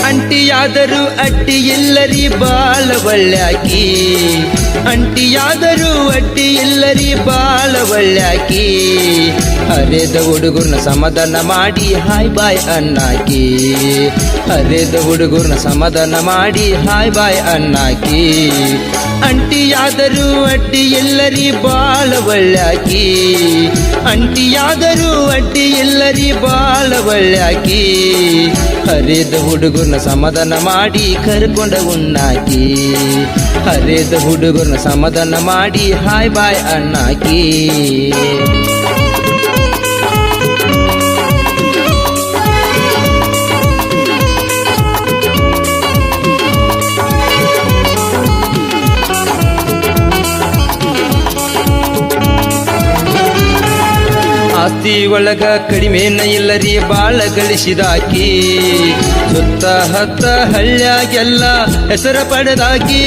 ಅಂಟಿಯಾದರೂ ಅಡ್ಡಿ ಇಲ್ಲರಿ ಬಾಳ ಒಳ್ಳ್ಯಾಕಿ ಅಂಟಿಯಾದರೂ ಅಡ್ಡಿ ಇಲ್ಲರಿ ಬಾಳ ಒಳ್ಳ್ಯಾಕಿ ಹರಿದ ಹುಡುಗರ್ನ ಸಮಾಧಾನ ಮಾಡಿ ಹಾಯ್ ಬಾಯ್ ಅನ್ನಾಕಿ ಹರಿದ ಹುಡುಗರ್ನ ಸಮಾಧಾನ ಮಾಡಿ ಹಾಯ್ ಬಾಯ್ ಅನ್ನಾಕಿ ಅಂಟಿಯಾದರೂ ಅಡ್ಡಿ ಇಲ್ಲರಿ ಬಾಳ ಒಳ್ಳ್ಯಾಕಿ ಅಂಟಿಯಾದರೂ ಅಡ್ಡಿ ಇಲ್ಲರಿ ಬಾಳ ಒಳ್ಳ್ಯಾಕಿ ಹರಿದ ಹುಡುಗರ್ನ ಸಮಾಧಾನ ಮಾಡಿ ಕರ್ಕೊಂಡ ಉಣ್ಣಾಕಿ ಹರಿದ ಹುಡುಗರ್ನ ಸಮಾಧಾನ ಮಾಡಿ ಹಾಯ್ ಬಾಯ್ ಅಣ್ಣಾಕಿ ಆಸ್ತಿ ಒಳಗ ಕಡಿಮೆನ ಇಲ್ಲರಿ ಬಾಳ ಗಳಿಸಿದಾಕಿ ಸುತ್ತ ಹತ್ತ ಹಳ್ಳ್ಯಾಗೆಲ್ಲ ಹೆಸರ ಪಡೆದಾಕಿ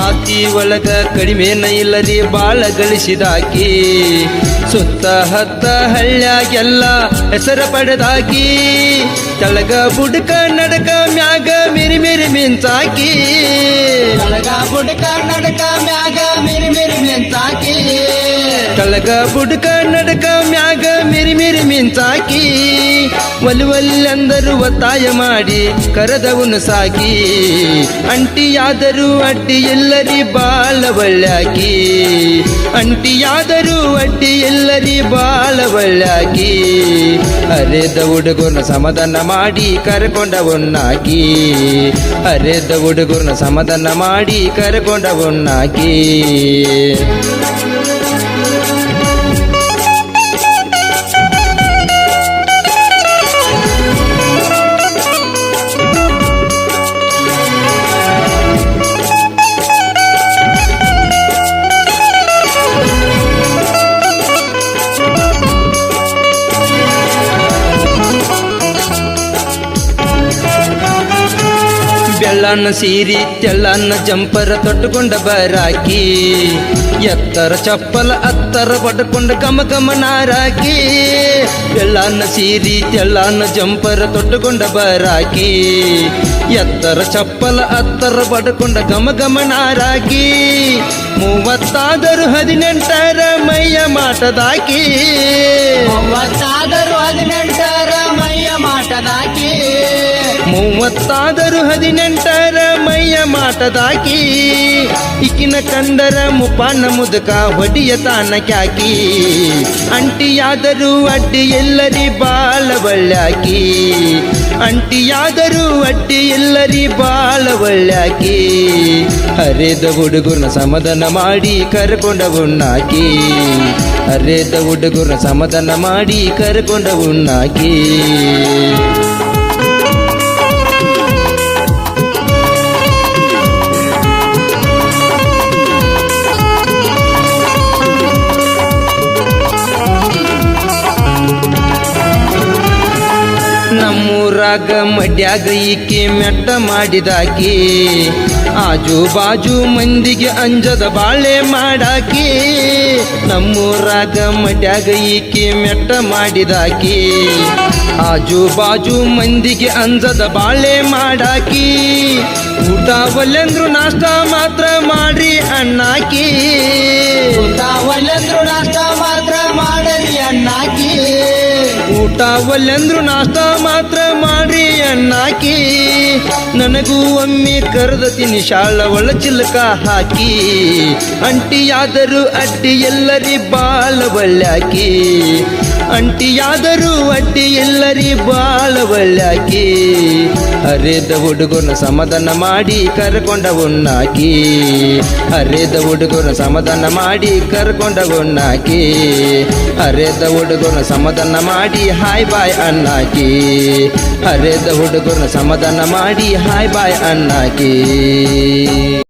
ಆಸ್ತಿ ಒಳಗ ಕಡಿಮೆನ ಇಲ್ಲರಿ ಬಾಳ ಗಳಿಸಿದಾಕಿ ಸುತ್ತ ಹತ್ತ ಹಳ್ಳ್ಯಾಗೆಲ್ಲ ಹೆಸರ ಪಡೆದಾಕಿ ತಳಗ ಬುಡಕ ನಡಕ ಮ್ಯಾಗ ಮಿರಿ ಮಿರಿ ಮಿಂಚಾಕಿ ತಳಗ ಬುಡಕ ನಡಕ ಮ್ಯಾಗ ಮಿರಿ ಮಿರಿ ಮಿಂಚಾಕಿ ತಳಗ ಬುಡಕ ನಡಕ ಮ್ಯಾಗ ಮಿರಿ ಮಿರಿ ಮಿಂಚಾಕಿ ಒಲ್ಲೆಂದರು ಒತ್ತಾಯ ಮಾಡಿ ಕರೆದವನು ಸಾಕಿ ಅಂಟಿಯಾದರೂ ಅಡ್ಡಿ ಎಲ್ಲರಿ ಬಾಳ ಒಳ್ಳ್ಯಾಕಿ ಅಂಟಿಯಾದರೂ ಅಡ್ಡಿ ಎಲ್ಲರಿ ಬಾಳ ಒಳ್ಳ್ಯಾಕಿ ಹರಿದ ಹುಡುಗರ್ನ ಸಮಾಧಾನ ಮಾಡಿ ಕರ್ಕೊಂಡವನ್ನಾಕಿ ಹರಿದ ಹುಡುಗರ್ನ ಸಮಾಧಾನ ಮಾಡಿ ಕರ್ಕೊಂಡವನ್ನಾಕಿ ಬೆಳ್ಳನ್ನ ಸೀರಿ ತೆಳ್ಳನ್ನ ಜಂಪರ ತೊಟ್ಟುಕೊಂಡ ಬರಾಕಿ ಎತ್ತರ ಚಪ್ಪಲ ಹತ್ತರ ಪಡ್ಕೊಂಡ ಗಮ ಗಮನಾರಾಕಿ ಬೆಳ್ಳನ್ನ ಸೀರಿ ತೆಳ್ಳನ್ನ ಜಂಪರ ತೊಟ್ಟುಕೊಂಡ ಬರಾಕಿ ಎತ್ತರ ಚಪ್ಪಲ ಹತ್ತರ ಪಡ್ಕೊಂಡ ಗಮ ಗಮನಾರಾಕಿ 30 18 ಮೈಯ ಮಾಟದಾಕಿ 30 18 ಮೈಯ ಮಾಟದಾಕಿ 30 18 ಮೈಯ ಮಾಟದಾಕಿ ಇಕ್ಕಿನ ಕಂದರ ಮುಪಾನ ಮುದಕ ಹೊಡಿಯ ತಾನ ಕ್ಯಾಕಿ ಅಂಟಿಯಾದರೂ ಅಡ್ಡಿ ಎಲ್ಲರಿ ಬಾಳ ಒಳ್ಳ್ಯಾಕಿ ಅಂಟಿಯಾದರೂ ಅಡ್ಡಿ ಎಲ್ಲರಿ ಬಾಳ ಒಳ್ಳ್ಯಾಕಿ ಹರಿದ ಹುಡುಗರ್ನ ಸಮಾಧಾನ ಮಾಡಿ ಕರ್ಕೊಂಡವನ್ನಾಕಿ ಹರಿದ ಹುಡುಗರ್ನ ಸಮಾಧಾನ ಮಾಡಿ ಕರ್ಕೊಂಡವನ್ನಾಕಿ ನಮ್ಮೂರಾಗ ಮಡ್ಯಾಗ ಈಕೆ ಮೆಟ್ಟ ಮಾಡಿದಾಕಿ ಆಜು ಬಾಜು ಮಂದಿಗೆ ಅಂಜದ ಬಾಳೆ ಮಾಡಾಕಿ ನಮ್ಮೂರಾಗ ಮಡ್ಯಾಗ ಈಕೆ ಮೆಟ್ಟ ಮಾಡಿದಾಕಿ ಆಜು ಬಾಜು ಮಂದಿಗೆ ಅಂಜದ ಬಾಳೆ ಮಾಡಾಕಿ ಊಟ ಒಲ್ಲೆಂದ್ರು ನಾಷ್ಟ ಮಾತ್ರ ಮಾಡ್ರಿ ಅಣ್ಣಾಕಿ ಊಟ ಒಲ್ಲೆಂದ್ರು ನಾಷ್ಟ ಮಾತ್ರ ಮಾಡರಿ ಅಣ್ಣಾಕಿ ಊಟ ಒಲ್ಲೆಂದ್ರು ನಾಷ್ಟ ಮಾತ್ರ ಮಾಡ್ರಿ ಅಣ್ಣಾಕಿ ನನಗೂ ಒಮ್ಮೆ ಕರೆದತೀನಿ ಶಾಳ ಒಳ ಚಿಲ್ಕ ಹಾಕಿ ಅಂಟಿಯಾದರೂ ಅಡ್ಡಿ ಎಲ್ಲರಿ ಬಾಳ ಒಳ್ಳ್ಯಾಕಿ ಅಂಟಿಯಾದರೂ ಅಡ್ಡಿ ಎಲ್ಲರಿ ಬಾಳ ಒಳ್ಳ್ಯಾಕಿ ಹರಿದ ಹುಡುಗರ್ನ ಸಮಾಧಾನ ಮಾಡಿ ಕರ್ಕೊಂಡವನ್ನಾಕಿ ಹರಿದ ಹುಡುಗರ್ನ ಸಮಾಧಾನ ಮಾಡಿ ಕರ್ಕೊಂಡವನ್ನಾಕಿ ಹರಿದ ಹುಡುಗರ್ನ ಸಮಾಧಾನ ಮಾಡಿ ಹಾಯ್ ಬಾಯ್ ಅಣ್ಣಾಕಿ ಹರಿದ ಹುಡುಗರ್ನ ಸಮಾಧಾನ ಮಾಡಿ ಹಾಯ್ ಬಾಯ್ ಅಣ್ಣಾಕಿ